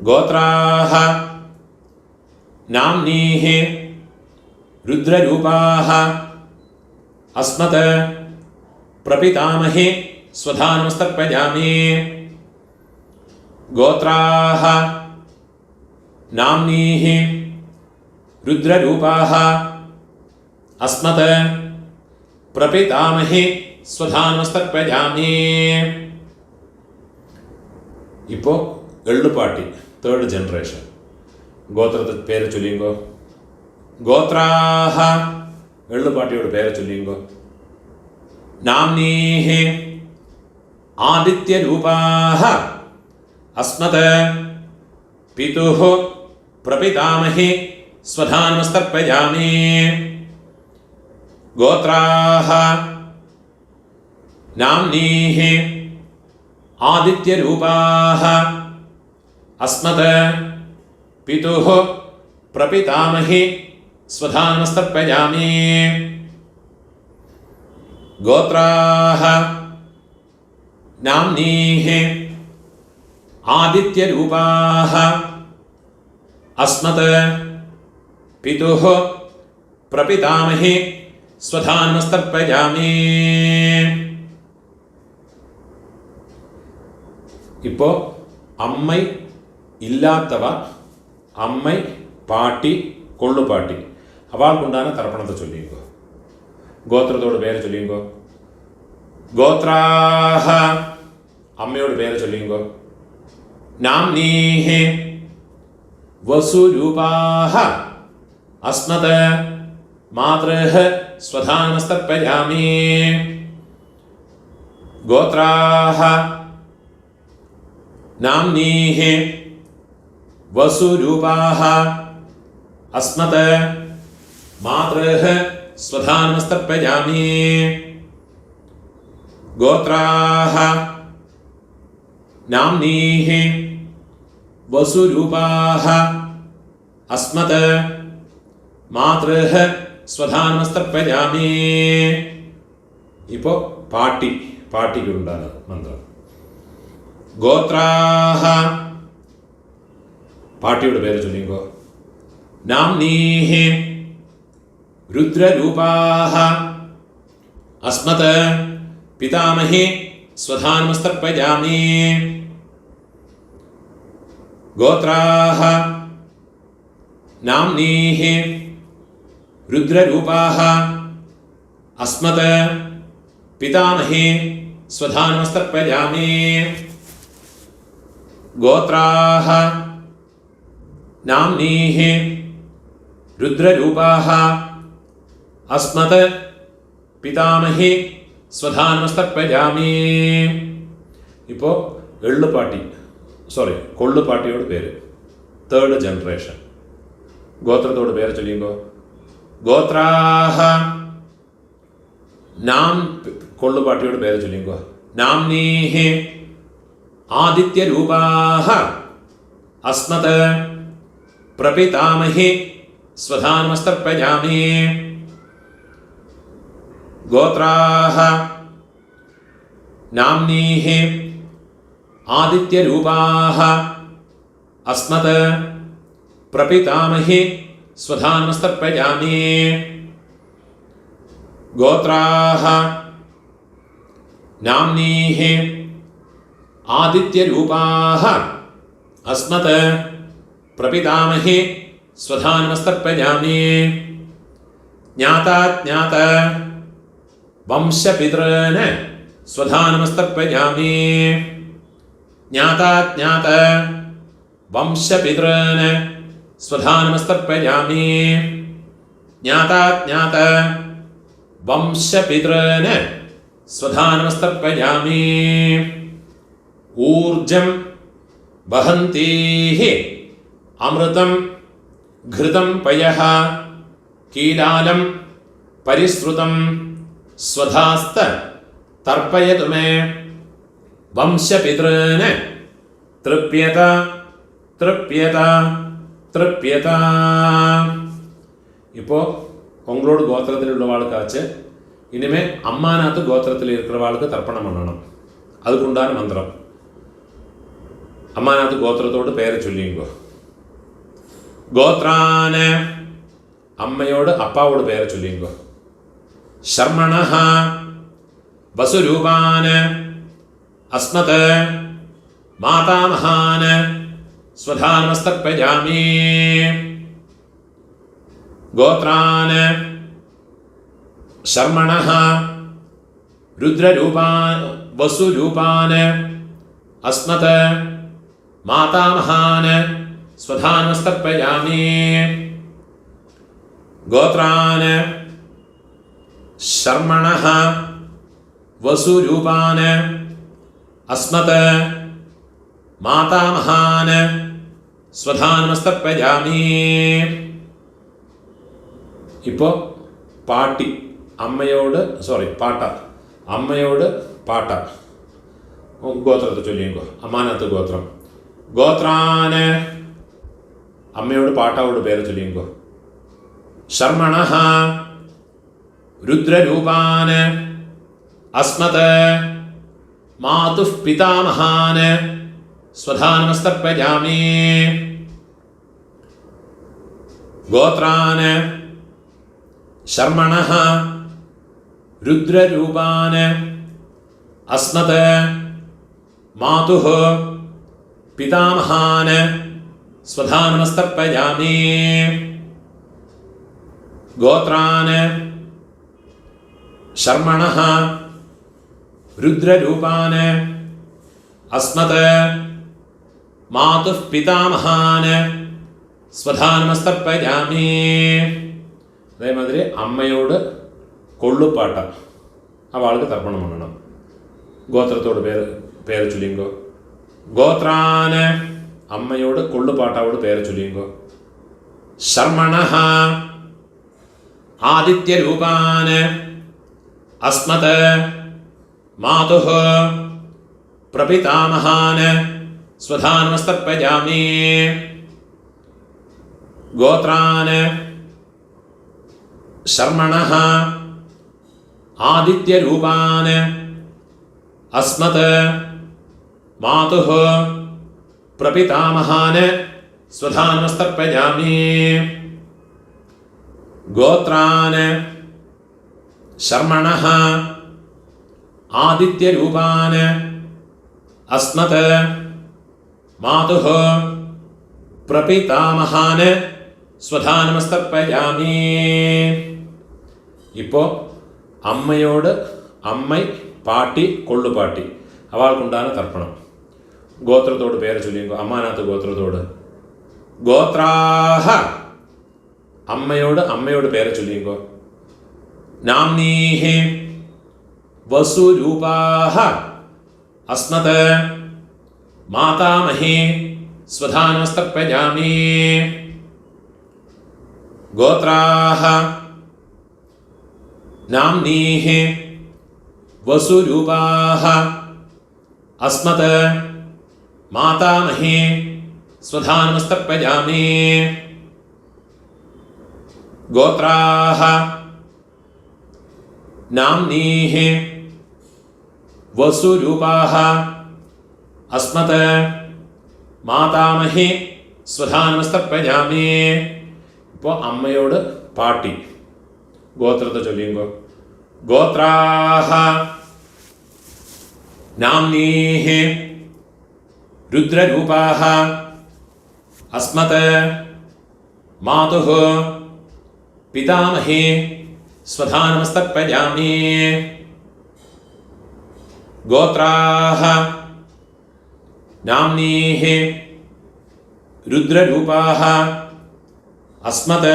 [SPEAKER 1] ഗോത്രാഹ നാംനീഹി രുദ്രരൂപാഹ അസ്മത് പ്രപിതാമഹി സ്വധാനമസ്തർപ്പയാമി. ഗോത്രാഹ നാംനീഹി രുദ്രരൂപാഹ അസ്മത് പ്രപിതാമഹി സ്വധാനമസ്തർപ്പയാമി. ഇപ്പോൾ എള്ളുപാട്ടി തേർഡ് ജനറേഷൻ. ഗോത്രത്തെ പേര് ചൊല്ലിങ്കോ. ഗോത്രാഹ എള്ളുപാട്ടിയോട് പേര് ചൊല്ലിങ്കോ. നാംനീഹി ആദിത്യരൂപാഹ അസ്മത് പിതുഃ പ്രപിതാമഹി സ്വധാനമസ്തർപ്പയാമി. ഗോത്രാഹ നാംനീഹി ആദിത്യരൂപാഹ അസ്മത് പിതുഃ പ്രപിതാമഹി സ്വധാനമസ്തർപ്പയാമി. ഗോത്രാഹ നാംനീഹി ആദിത്യരൂപാഹ അസ്മത് പിതുഃ പ്രപിതാമഹി സ്വധാനമസ്തർപ്പയാമി. ഇപ്പോൾ അമ്മൈ ഇല്ലാത്തവ അമ്മൈ പാട്ടി കൊള്ളുപാട്ടി അവൾക്കുണ്ടാകുന്ന തർപ്പണത്തെ ചൊല്ലിക്കോ. ഗോത്രത്തോട് പേര് ചൊല്ലിക്കോ. ഗോത്രാഹ അമ്മയോട് പേര് ചൊല്ലിക്കോ. നാംനീഹി വസുരൂപാഹ അസ്മത് മാതൃഃ സ്വധാനമസ്തർപ്പയാമി. ഗോത്രാഹ നാംനീഹി വസുരൂപാഹ അസ്മത് മാതൃഃ സ്വധാനമസ്തർപ്പയാമി. ഗോത്രാഹ നാംനീഹി വസുരൂപാഹ അസ്മത് മാതൃഃ സ്വധാനമസ്തർപ്പയാമി. ഇപ്പോൾ പാട്ടിക്കുണ്ടാണ് മന്ത്രം. ഗോത്രാഹ പാട്ടിയുടെ പേര് ചൊല്ലിക്കോ. നാംനീഹി രുദ്രരൂപാഹ അസ്മത് പിതാമഹി സ്വധാനമസ്തർപ്പയാമി. ഗോത്രാഹ നാംനീഹി രുദ്രരൂപാഹ അസ്മത് പിതാമഹി സ്വധാനമസ്തർപ്പയാമി. ഗോത്രാഹ നാംനീഹി രുദ്രരൂപാഹ അസ്മത് പിതാമഹി സ്വധാനമസ്തർപ്പയാമി. ഇപ്പോൾ കൊള്ളുപാട്ടിയോട് പേര്. Third generation. ഗോത്രത്തോട് പേര് ചൊല്ലിയുമ്പോൾ ഗോത്രാഹ. നാം കൊള്ളുപാട്ടിയോട് പേര് ചൊല്ലിയുമ്പോൾ നാംനീഹി ആദിത്യരൂപാഹ അസ്മത് പ്രപിതാമഹി സ്വധാനമസ്തർപ്പയാമി. ഗോത്രാഹ നാംനീഹി ആദിത്യരൂപാഹ അസ്മത് പ്രപിതാമഹി സ്വധാനമസ്തർപ്പയാമി. ഗോത്രാഹ നാംനീഹി ആദിത്യരൂപാഹ അസ്മത് പ്രപിതാമഹി സ്വധാനമസ്തർപ്പയാമി. ജ്ഞാതാജ്ഞാത വംശപിതॄൻ സ്വധാനമസ്തർപ്പയാമി. ജ്ഞാതാജ്ഞാത വംശപിതॄൻ സ്വധാനമസ്തർപ്പയാമി. ജ്ഞാതാജ്ഞാത വംശപിതॄൻ സ്വധാനമസ്തർപ്പയാമി. ഊർജം വഹന്തീഹി അമൃതം ഘൃതം പയഃ കീലാലം പരിശ്രുതം സ്വധാസ്ത തർപ്പയതു മേ. വംശപിതॄൻ തൃപ്യത തൃപ്യത തൃപ്യത. இப்போ உங்களோட கோத்திரத்தில் உள்ளவாளுக்காச்சு இனிமே அம்மாநாத்து கோத்திரத்தில் இருக்கிறவாளுக்கு தர்ப்பணம் பண்ணணும். அதுக்குண்டான மந்திரம். அம்மாநாத்து கோத்திரத்தோடு பேரை சொல்லிங்கோ. கோத்ரான അമ്മയോട് അപ്പാവോട് പേരെ ചൊല്ലിങ്കോ. ശർമ്മണഃ വസുരൂപാൻ അസ്മത് മാതാമഹാൻ സ്വധാനമസ്തർപ്പയാമി. ഗോത്രാൻ ശർമ്മണഃ രുദ്രരൂപാൻ വസുരൂപാൻ അസ്മത് മാതാമഹാൻ സ്വധാനമസ്തർപ്പയാമി. ഗോത്രാൻ ശർമ്മണഃ വസുരൂപാൻ അസ്മത് മാതാമഹാൻ സ്വധാനമസ്തർപ്പയാമി. ഇപ്പോൾ പാട്ടി അമ്മയോട് പാട്ട അമ്മയോട് പാട്ട ഗോത്രത്തെ ചൊല്ലിയോ. അമ്മാനത്ത് ഗോത്രം. ഗോത്രാൻ അമ്മയോട് പാട്ടാവോട് പേര് ചൊല്ലിയോ. ശർമ്മണഃ രുദ്രരൂപാൻ അസ്മത് മാതുഃ പിതാമഹാൻ സ്വധാനമസ്തർപ്പയാമി. ഗോത്രാൻ ശർമ്മണഃ രുദ്രരൂപാൻ അസ്മത് മാതുഃ പിതാമഹാൻ സ്വധാനമസ്തർപ്പയാമി. ഗോത്രാൻ ശർമ്മണഃ രുദ്രരൂപാൻ അസ്മത് മാതുഃ പിതാമഹാൻ സ്വധാനമസ്തർപ്പയാമി. അതേമാതിരി അമ്മയോട് കൊള്ളുപ്പാട്ട അവൾക്ക് തർപ്പണം பண்ணണം. ഗോത്രത്തോട് പേര് ചൊല്ലിങ്കോ. ഗോത്രാൻ അമ്മയോട് കൊള്ളുപാട്ടാവോട് പേര് ചൊല്ലിങ്കോ. ശർമ്മണഃ ആദിത്യരൂപാൻ അസ്മത് മാതുഃ പ്രപിതാമഹാൻ സ്വധാനമസ്തർപ്പയാമി. ഗോത്രാൻ ശർമ്മണഃ ആദിത്യരൂപാൻ അസ്മത് മാതുഃ പ്രപിതാമഹാൻ സ്വധാനമസ്തർപ്പയാമി. ഗോത്രാൻ ശർമ്മണഃ ആദിത്യരൂപാൻ അസ്മത് മാതുഃ പ്രപിതാമഹാൻ സ്വധാനമസ്തർപ്പയാമി. ഇപ്പോൾ അമ്മയോട് അമ്മ പാട്ടി കൊള്ളുപാട്ടി അവൾക്കുണ്ടാണ് തർപ്പണം. ഗോത്രത്തോട് പേര് ചൊല്ലിയോ. അമ്മാനാത്ത് ഗോത്രത്തോട് ഗോത്രാഹ അമ്മയോട് പേര് ചൊല്ലിയോ. നാംനീഹി വസുരൂപാഹ അസ്മത് മാതാമഹി स्वधानमस्तर्पयामि गोत्राः नाम्नीः वसुरूपाः अस्मत् मातामही स्वधानमस्तर्पयामि गोत्राः नाम्नीः वसुरूपाः अस्मत् मातामही स्वधानमस्तर्पयामि ഇപ്പോൾ അമ്മയോട് പാട്ടി ഗോത്രത്തെ ചൊല്ലിയുമ്പോ ഗോത്രാഹ നാംനീഃ രുദ്രരൂപാഹ അസ്മത് മാതുഃ പിതാമഹേ സ്വധാനമസ്തർപ്പയാമി ഗോത്രാഹ നാംനീഃ രുദ്രരൂപാഹ अस्मत्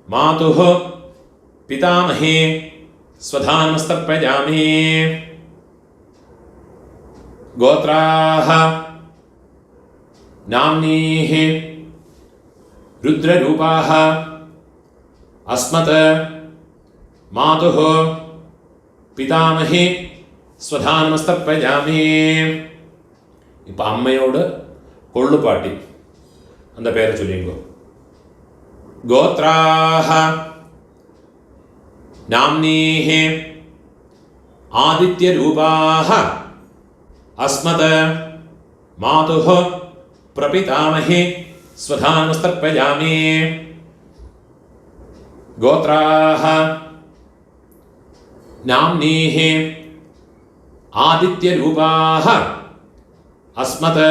[SPEAKER 1] मातुः पितामहे स्वधानमस्तर्पयामि गोत्राः नाम्नीः रुद्ररूपाः अस्मत् मातुः पितामहे स्वधानमस्तर्पयामि ഇപ്പം അമ്മയോട് കൊള്ളുപാട്ടി அந்த പേരെ ചൊല്ലിങ്കോ गोत्राः नाम्नीः आदित्यरूपाः अस्मत् मातुः प्रपितामहे स्वधानमस्तर्पयामि गोत्राः नाम्नीः आदित्यरूपाः अस्मत्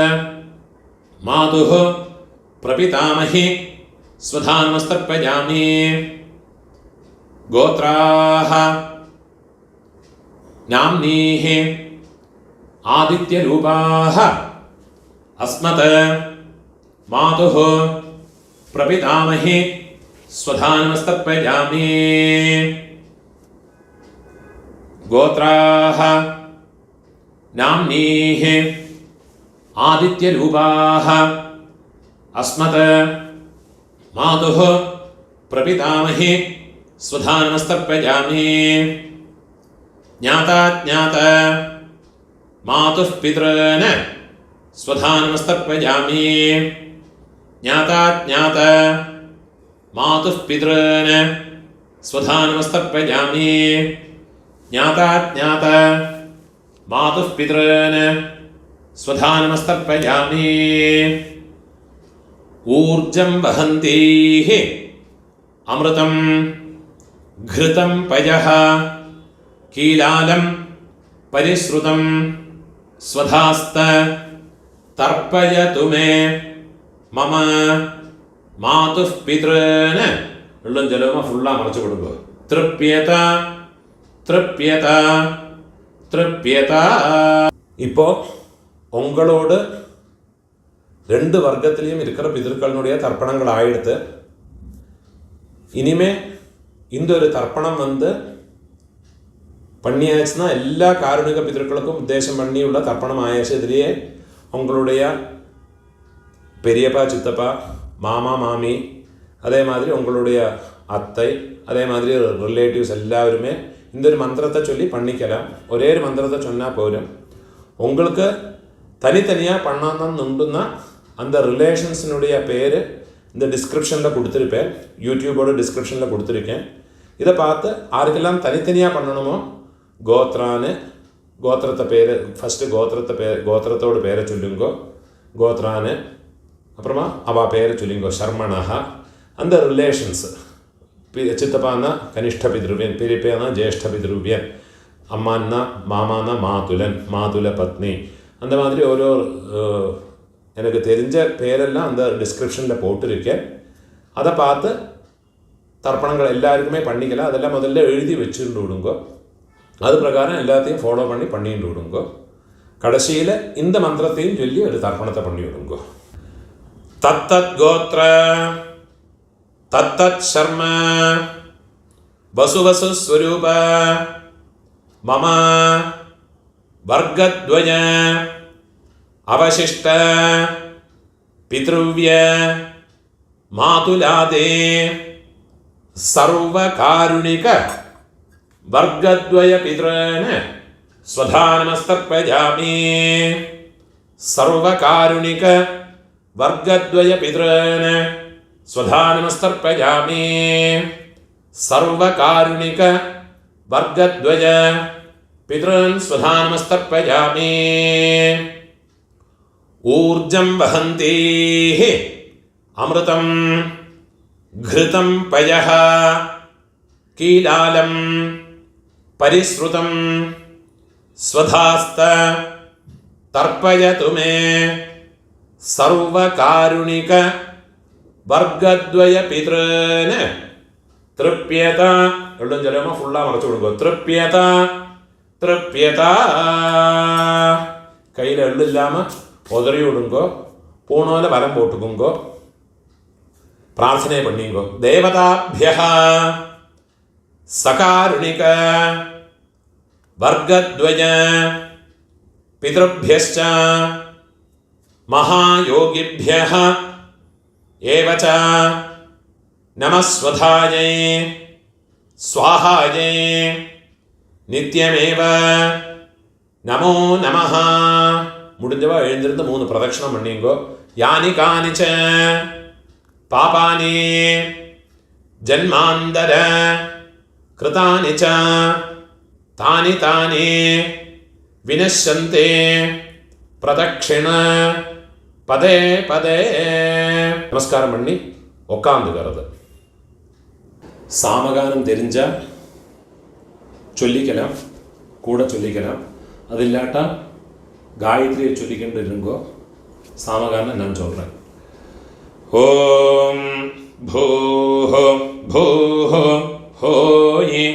[SPEAKER 1] मातुः प्रपितामहे स्वधानमस्तर्पयामि गोत्राः नाम्नीः आदित्यरूपाः अस्मत् मातुः प्रपितामहे स्वधानमस्तर्पयामि गोत्राः नाम्नीः आदित्यरूपाः अस्मत् मातुः प्रपितामहे स्वधानमस्तर्पयामि ज्ञाताज्ञात मातुः पितॄन् स्वधानमस्तर्पयामि ज्ञाताज्ञात मातुः पितॄन् स्वधानमस्तर्पयामि ज्ञाताज्ञात मातुः पितॄन् स्वधानमस्तर्पयामि ऊर्जं वहन्तीः अमृतं घृतं पयः कीलालं परिश्रुतं स्वधास्त तर्पयतु मे मम मातुः पितॄन् വെള്ളം ജലവും ഫുള്ളാ മറച്ചു കൊടുക്കുക തൃപ്യത തൃപ്യത തൃപ്യത ഇപ്പോൾ ഉങ്ങളോട് ரெண்டு வர்க்கத்திலையும் இருக்கிற பிதர்களுடைய தர்ப்பணங்கள் ஆயிடுத்து இனிமே இந்த ஒரு தர்ப்பணம் பண்ணியாச்சுன்னா எல்லா காருணிக பிதர்களுக்கும் உத்தேசம் பண்ணியுள்ள தர்ப்பணம் ஆயாச்சு இதுலேயே உங்களுடைய பெரியப்பா சித்தப்பா மாமா மாமி அதே மாதிரி உங்களுடைய அத்தை அதே மாதிரி ரிலேட்டிவ்ஸ் எல்லாருமே இந்த ஒரு மந்திரத்தை சொல்லி பண்ணிக்கலாம் ஒரே ஒரு மந்திரத்தை சொன்னால் போதும் உங்களுக்கு தனித்தனியாக பண்ணணும்னா அந்த ரிலேஷன்ஸினுடைய பேர் இந்த டிஸ்கிரிப்ஷனில் கொடுத்துருப்பேன் யூடியூபோட டிஸ்கிரிப்ஷனில் கொடுத்துருக்கேன் இதை பார்த்து யாருக்கெல்லாம் தனித்தனியாக பண்ணணுமோ கோத்ரான்னு கோத்திரத்தை பேர் ஃபஸ்ட்டு கோத்திரத்தோட பேரை சொல்லுங்கோ கோத்ரான்னு அப்புறமா அவள் பேரை சொல்லுங்கோ ஷர்மணா அந்த ரிலேஷன்ஸ் சித்தப்பான்னா கனிஷ்ட பித்ருவியன் பெரியப்பேனா ஜேஷ்ட பித்ருவியன் அம்மான்னா மாமானா மாதுலன் மாதுல பத்னி அந்த மாதிரி ஓரோ எனக்கு தெரிஞ்ச பேரெல்லாம் அந்த டிஸ்கிரிப்ஷனில் போட்டிருக்கேன் அதை பார்த்து தர்ப்பணங்கள் எல்லாருக்குமே பண்ணிக்கலாம் அதெல்லாம் முதல்ல எழுதி வச்சுட்டு விடுங்கோ அது பிரகாரம் எல்லாத்தையும் ஃபாலோ பண்ணிட்டு விடுங்கோ கடைசியில் இந்த மந்திரத்தையும் சொல்லி ஒரு தர்ப்பணத்தை பண்ணி விடுங்கோ தத்தத் கோத்ர தத்தத் சர்ம வசுவசு ஸ்வரூப மம வர்க்கத்வய அவசிஷ்ட പിതൃവ്യ മാതുലാദേ സർവകാരുണിക വർഗദ്വയ പിതॄന് സ്വധാ നമസ്തർപ്പയാമി. സർവകാരുണിക വർഗദ്വയ പിതॄന് സ്വധാ നമസ്തർപ്പയാമി. സർവകാരുണിക വർഗദ്വയ പിതॄൻ സ്വധാ നമസ്തർപ്പയാമി. ഊർജം വഹന്തേ അമൃതം ഘൃതം പയഃ കീലാലം പരിശ്രുതം സ്വധാസ്ത തർപ്പയതു മേ. സർവകാരുണിക വർഗദ്വയ പിതॄന് തൃപ്യത. എല്ലാം ചിലപ്പോൾ ഫുള്ളാ മറച്ചു കൊടുക്കുക. തൃപ്യത തൃപ്യത. കയ്യിൽ എള്ളില്ലാമ ഒതറി വിടുങ്കോ പൂണോല വരം പോട്ടുക്കുങ്കോ പ്രാർത്ഥനയെ പണിയുങ്കോ. ദേവതാഭ്യഃ സകാരുണിക വർഗദ്വയ പിതൃഭ്യശ്ച മഹായോഗിഭ്യഃ ഏവച നമസ്വധായൈ സ്വാഹായൈ നിത്യമേവ നമോ നമഃ. മുടിഞ്ഞവ എഴുന്നിരുന്ന് 3 പ്രദക്ഷിണം പണിയുങ്കോ. യാനി കാനിച്ച പാപാനി ജന്മാന്തര കൃതാനി ച താനി താനി വിനശ്യന്തെ പ്രദക്ഷിണ പദേ പദേ. நமஸ்காரம் பண்ணி உட்காந்துக்கிறது. சாமகானம் தெரிஞ்ச சொல்லிக்கலாம், கூட சொல்லிக்கலாம். அது இல்லாட்டா காயத்ரியை சொல்லிக்கிட்டு இருங்கோ. சாமகானம் நான் சொல்கிறேன். ஓம் பூஹ பூஹ ஹோயி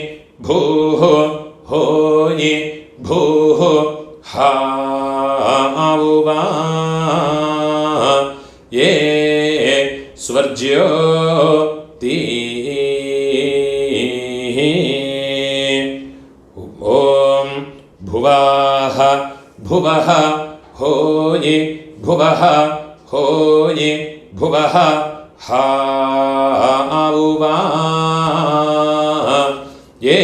[SPEAKER 1] பூஹ ஹோயி பூஹ ஹாவுவா ஏ ஸ்வர்ஜ்யோ தீ. ஓம் भुवाः भुवः होयि भुवः होयि भुवः हाउवा ये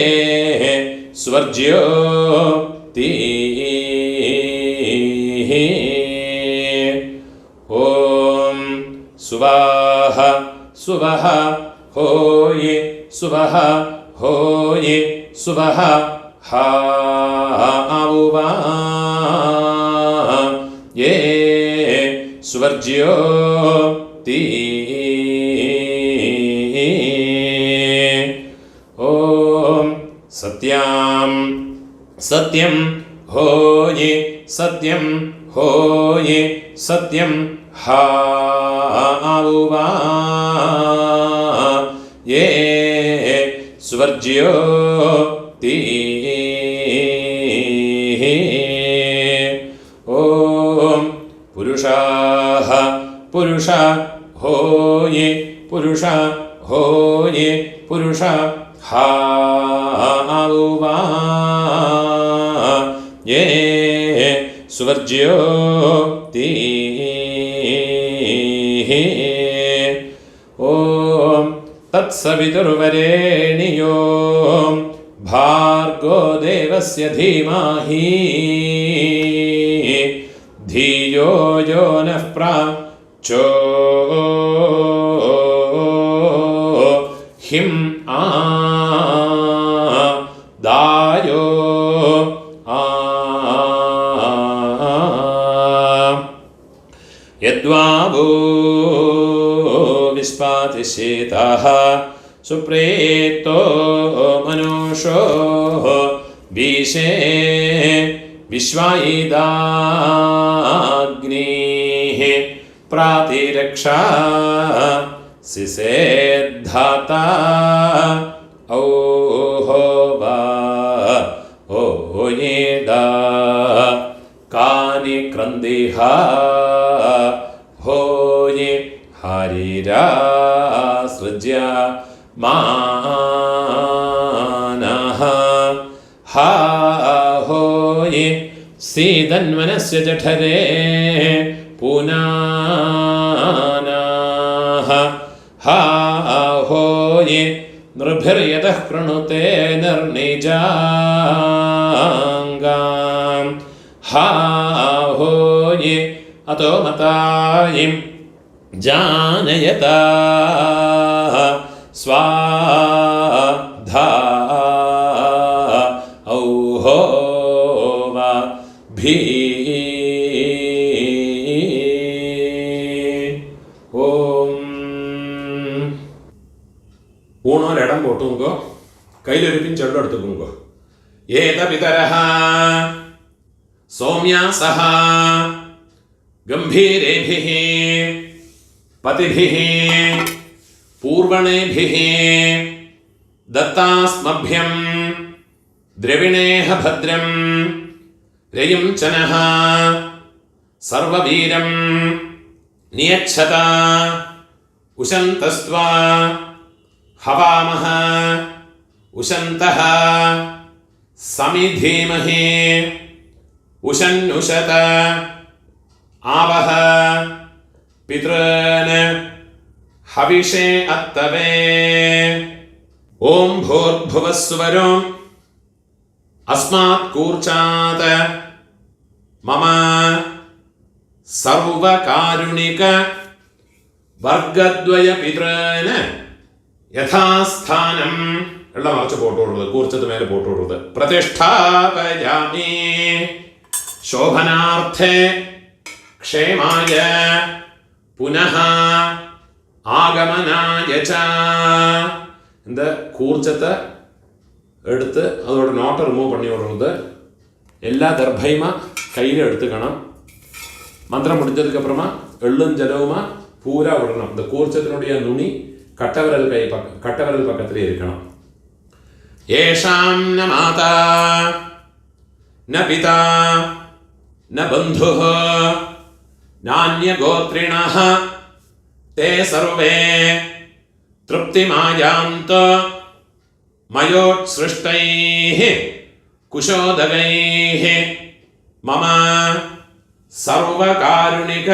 [SPEAKER 1] स्वर्ज्यो ती. ॐ सुवाः सुवः होयि सुवः होयि सुवः हाउवा ये स्वर्ज्यो ती. ॐ सत्यां सत्यं होयि सत्यं होयि सत्यं हाउवा ये स्वर्ज्यो ती. ॐ पुरुषाः पुरुषा होयि पुरुषा होयि पुरुषा हाउवा ये स्वर्ज्यो ती. ॐ तत्सवितुर्वरेण्यो भार्गो देवस्य धीमहि धियो यो नः प्रचोदितं दायो यद्वावो विस्पातिशेतः सुप्रेतो मनुषो विशे विश्वायिदाग्निः प्रातिरक्षा सिसेद्धाता ओहो वा ओयेदा कानि क्रन्दिहा होये हरिरा सृज्य मानः हा होये सीदन्वनस्य जठरे पुना हाहोये नृभिर्यतः कृणुते निर्निजाङ्गां हाहोये अतो मतायिं जानयता स्वाधा औहो वा भी ഊണോരിടം പോട്ടുങ്കോ കയ്യിലൊരുപ്പിൻ ചെള്ളെടുത്തുക്കുങ്കോ ഏത പിതരഃ സൗമ്യാസഃ ഗംഭീരേഭിഃ പതിഭിഃ പൂർവണേഭിഃ ദത്താസ്മഭ്യം ദ്രവിണേഹ ഭദ്രം രയും ചനഃ സർവവീരം നിയച്ഛത ഉശന്തസ്ത്വാ हवामः उशन्तः समिधीमहि उशन्नुषत आवह पितॄन् हविषे अत्तवे ॐ भूर्भुवः सुवरो अस्मात् कूर्चात् मम सर्वकारुणिक वर्गद्वय पितॄन् യഥാസ്ഥാനം ഉള്ള മറച്ച് പോട്ടുകൊടുത്തത് കൂർച്ചത്ത് മേലെ പോട്ടുകൊടുത്തത് പ്രതിഷ്ഠാപയാമി ശോഭനാർത്ഥേ ക്ഷേമായ പുനഃ ആഗമനായ ച இந்த കൂർച്ചത്തെ എടുത്ത് அதோட നോട്ട് റിമൂവ് பண்ணி விடுறது எல்லா தர்பையுமா கையில் எடுத்துக்கணும் மந்திரம் முடிஞ்சதுக்கு அப்புறமா எள்ளும் ஜலவுமா பூரா விடணும் இந்த கூர்ச்சத்தினுடைய நுனி കട്ടവിരൽ പക്കത്തിലേ ഇരിക്കണം യേഷാം ന മാതാ ന പിതാ ന ബന്ധുഃ നാന്യഗോത്രിണഃ തേ സർവേ തൃപ്തിമായാന്ത മയോത്സൃഷ്ടൈഃ കുശോദകൈഃ മമ സർവകാരുണിക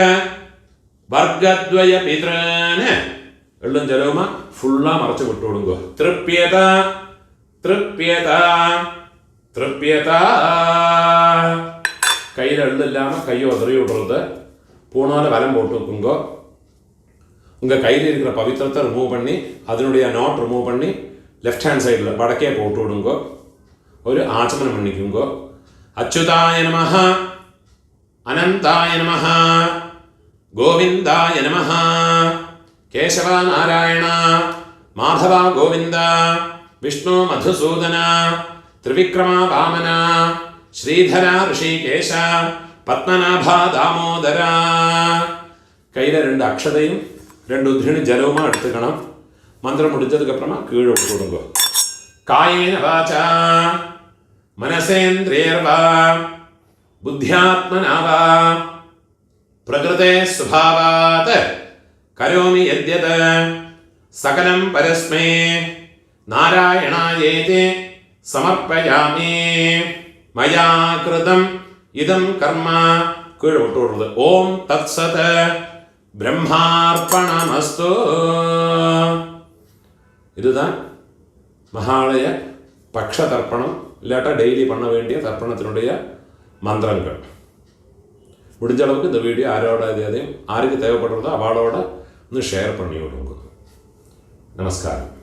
[SPEAKER 1] വർഗദ്വയ പിതॄന് എള്ളും ജലവുമാ ഫുള്ളാ മറച്ചു വിട്ടുകൊടുക്കുക തൃപ്യത തൃപ്യത തൃപ്യത കയ്യിൽ എള്ളില്ലാമ കയ്യോ ഉതറി വിടുறது பூணால வலம் போட்டு வைக்குங்கோ உங்கள் கையில் இருக்கிற பவித்திரத்தை ரிமூவ் பண்ணி அதனுடைய நாட் ரிமூவ் பண்ணி லெஃப்ட் ஹேண்ட் சைடில் வடக்கே போட்டு விடுங்கோ ஒரு ஆச்சமனம் பண்ணிக்குங்கோ அச்சுதாய நமஹ அனந்தாய நமஹ கோவிந்தாய நமஹ കേശവ നാരായണ മാധവ ഗോവിന്ദ വിഷ്ണു മധുസൂദന ത്രിവിക്രമ വാമന ശ്രീധര ഋഷികേശ പത്മനാഭ ദാമോദര കയ്യിലെ 2 അക്ഷതയും 2 ഉദ്ധിണി ജലവുമാ എടുത്തുക്കണം മന്ത്രം മുടിച്ചതുക്കപ്പുറമാ കീഴ് ഇട്ട് കൊടുക്കുക കായേന വാച മനസേന്ദ്രിയർവാ ബുദ്ധ്യാത്മനാവാ പ്രകൃതേ സ്വഭാവാത് കരോമി യദ്യത് സകലം പരസ്മൈ നാരായണായേതി സമർപ്പയാമി മയാ കൃതം ഇദം കർമ്മ കീഴ് വിട്ടുകൊടുത്തത് ഓം തത്സത് ബ്രഹ്മാർപ്പണമസ്തു இதுதான் மகாலய பக்ஷ தர்ப்பணம் இல்லாட்டா டெய்லி பண்ண வேண்டிய தர்ப்பணத்தினுடைய மந்திரங்கள். முடிஞ்ச அளவுக்கு இந்த வீடியோ யாரோட யாருக்கு தேவைப்படுறதோ அவளோட ഒന്ന് ഷെയർ பண்ணி விடுங்க. நமஸ்காரம்.